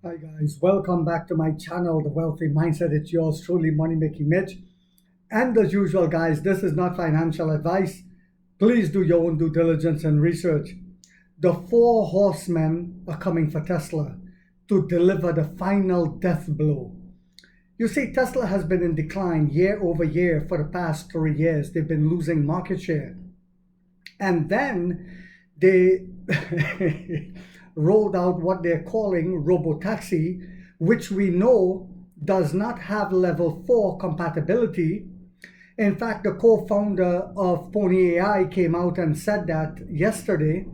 Hi guys, welcome back to my channel, The Wealthy Mindset. It's yours truly, Money Making Mitch. And as usual, guys, this is not financial advice. Please do your own due diligence and research. The four horsemen are coming for Tesla to deliver the final death blow. You see, Tesla has been in decline year over year for the past 3 years. They've been losing market share. And then they rolled out what they're calling robotaxi, which we know does not have level 4 compatibility. In fact, the co-founder of Pony AI came out and said that yesterday,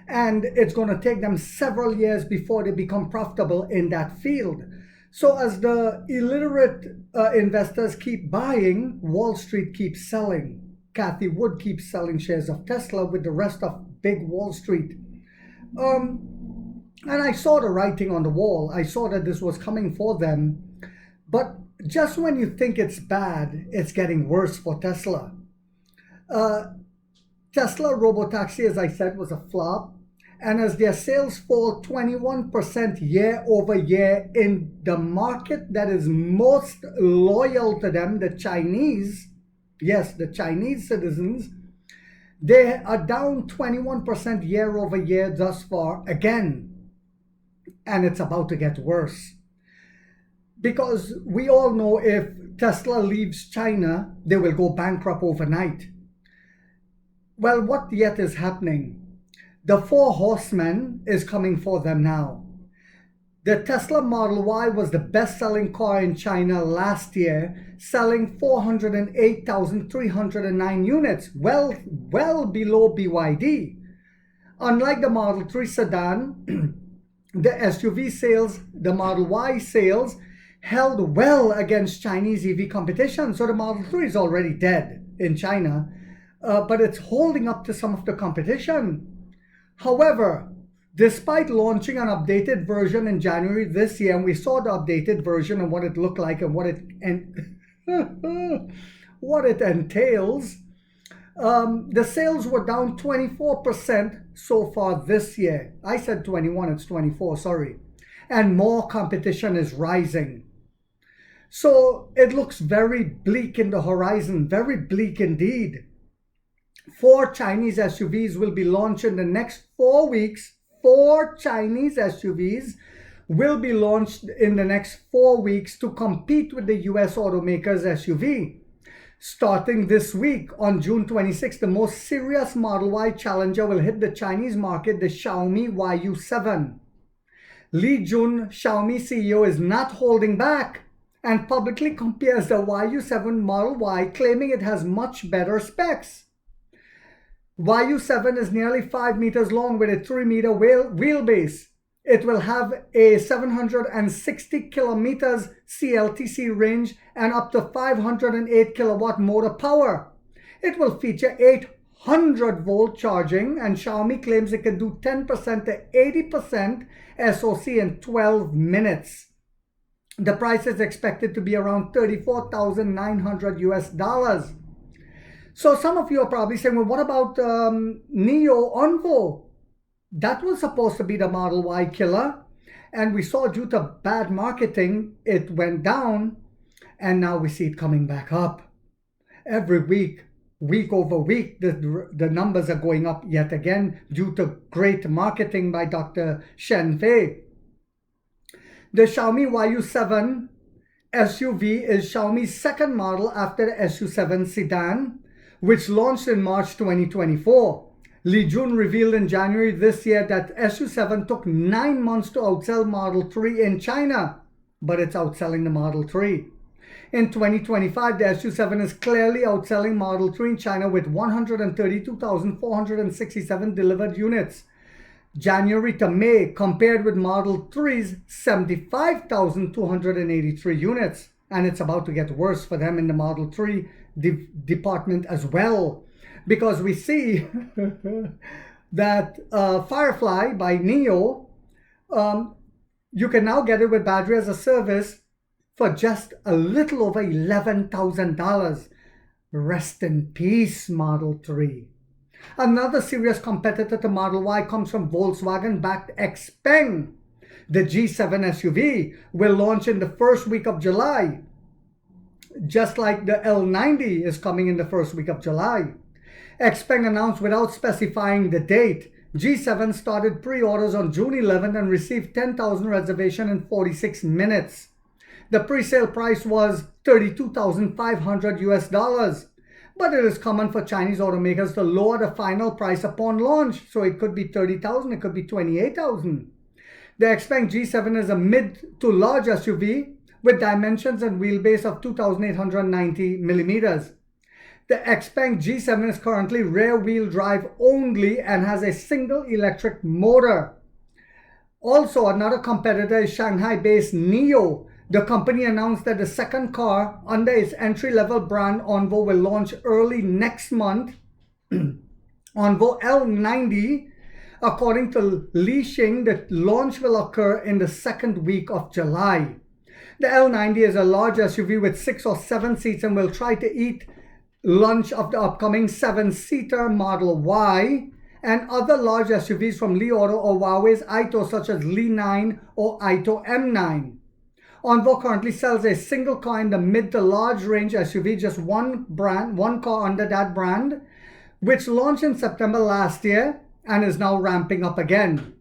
and it's going to take them several years before they become profitable in that field. So as the illiterate investors keep buying, Wall Street keeps selling. Kathy Wood keeps selling shares of Tesla with the rest of big Wall Street. And I saw the writing on the wall. I saw that this was coming for them. But just when you think it's bad, it's getting worse for Tesla. Tesla Robotaxi, as I said, was a flop. And as their sales fall 21% year over year in the market that is most loyal to them, the Chinese, yes, the Chinese citizens, they are down 21% year over year thus far again. And it's about to get worse. Because we all know if Tesla leaves China, they will go bankrupt overnight. Well, what yet is happening? The four horsemen is coming for them now. The Tesla Model Y was the best-selling car in China last year, selling 408,309 units, well below BYD. Unlike the Model 3 sedan, the SUV sales, the Model Y sales, held well against Chinese EV competition. So the Model 3 is already dead in China, but it's holding up to some of the competition. However, despite launching an updated version in January this year, and we saw the updated version and what it looked like and what it entails, the sales were down 24% so far this year. I said 21, it's 24, sorry. And more competition is rising. So it looks very bleak in the horizon, very bleak indeed. 4 Chinese SUVs will be launched in the next 4 weeks. 4 Chinese SUVs will be launched in the next 4 weeks to compete with the US automakers' SUV. Starting this week on June 26, the most serious Model Y challenger will hit the Chinese market, the Xiaomi YU7. Li Jun, Xiaomi CEO, is not holding back and publicly compares the YU7 Model Y, claiming it has much better specs. YU7 is nearly 5 meters long with a 3-meter wheelbase. It will have a 760 kilometers CLTC range and up to 508 kilowatt motor power. It will feature 800-volt charging, and Xiaomi claims it can do 10% to 80% SoC in 12 minutes. The price is expected to be around $34,900 US. So some of you are probably saying, well, what about Neo Onvo? That was supposed to be the Model Y killer. And we saw due to bad marketing, it went down. And now we see it coming back up. Every week, week over week, the numbers are going up yet again due to great marketing by Dr. Shen Fei. The Xiaomi YU7 SUV is Xiaomi's second model after the SU7 sedan, which launched in March 2024. Li Jun revealed in January this year that SU7 took 9 months to outsell Model 3 in China, but it's outselling the Model 3. In 2025, the SU7 is clearly outselling Model 3 in China with 132,467 delivered units. January to May, compared with Model 3's 75,283 units. And it's about to get worse for them in the Model 3 department as well, because we see that Firefly by Neo, you can now get it with battery as a service for just a little over $11,000. Rest in peace, Model 3. Another serious competitor to Model Y comes from Volkswagen-backed Xpeng. The G7 SUV will launch in the first week of July, just like the L90 is coming in the first week of July. Xpeng announced without specifying the date. G7 started pre-orders on June 11 and received 10,000 reservations in 46 minutes. The pre-sale price was $32,500 US, but it is common for Chinese automakers to lower the final price upon launch, so it could be 30,000, it could be 28,000. The Xpeng G7 is a mid to large SUV with dimensions and wheelbase of 2,890 millimeters. The Xpeng G7 is currently rear-wheel drive only and has a single electric motor. Also, another competitor is Shanghai-based NIO. The company announced that the second car under its entry-level brand Onvo will launch early next month. Onvo L90. According to Li Xing, the launch will occur in the second week of July. The L90 is a large SUV with 6 or 7 seats and will try to eat lunch of the upcoming 7-seater Model Y and other large SUVs from Li Auto or Huawei's Aito, such as Li 9 or Aito M9. Onvo currently sells a single car in the mid to large range SUV, just one car under that brand, which launched in September last year and is now ramping up again.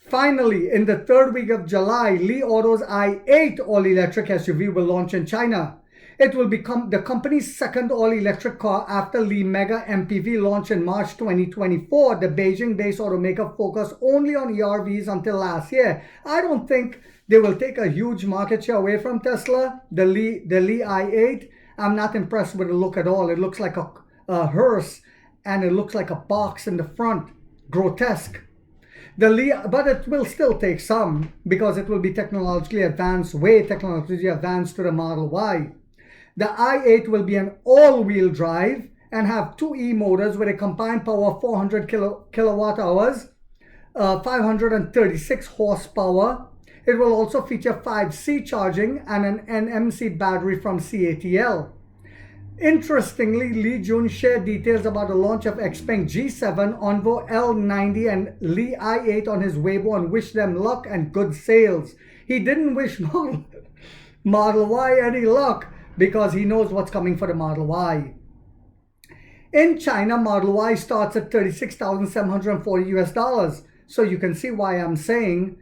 Finally, in the third week of July, Li Auto's i8 all-electric SUV will launch in China. It will become the company's second all-electric car after Li Mega MPV launched in March 2024. The Beijing-based automaker focused only on ERVs until last year. I don't think they will take a huge market share away from Tesla. The Li i8, I'm not impressed with the look at all. It looks like a hearse and it looks like a box in the front. Grotesque. But it will still take some because it will be technologically advanced, way technologically advanced to the Model Y. The i8 will be an all-wheel drive and have 2 E-motors with a combined power of 400 kilowatt hours, 536 horsepower. It will also feature 5C charging and an NMC battery from CATL. Interestingly, Li Jun shared details about the launch of Xpeng G7, Onvo L90 and Li i8 on his Weibo and wished them luck and good sales. He didn't wish Model Y any luck because he knows what's coming for the Model Y. In China, Model Y starts at $36,740 US. So you can see why I'm saying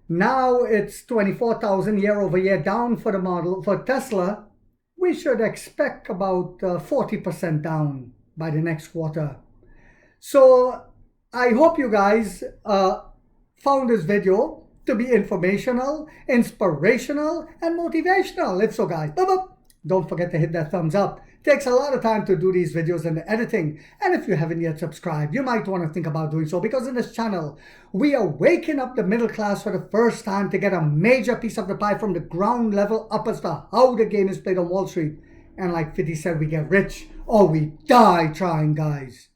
now it's 24,000 year over year down for Tesla. We should expect about 40% down by the next quarter. So I hope you guys found this video to be informational, inspirational, and motivational. If so, guys, don't forget to hit that thumbs up. It takes a lot of time to do these videos and the editing. And if you haven't yet subscribed, you might want to think about doing so, because in this channel, we are waking up the middle class for the first time to get a major piece of the pie from the ground level up as to how the game is played on Wall Street. And like 50 said, we get rich or we die trying, guys.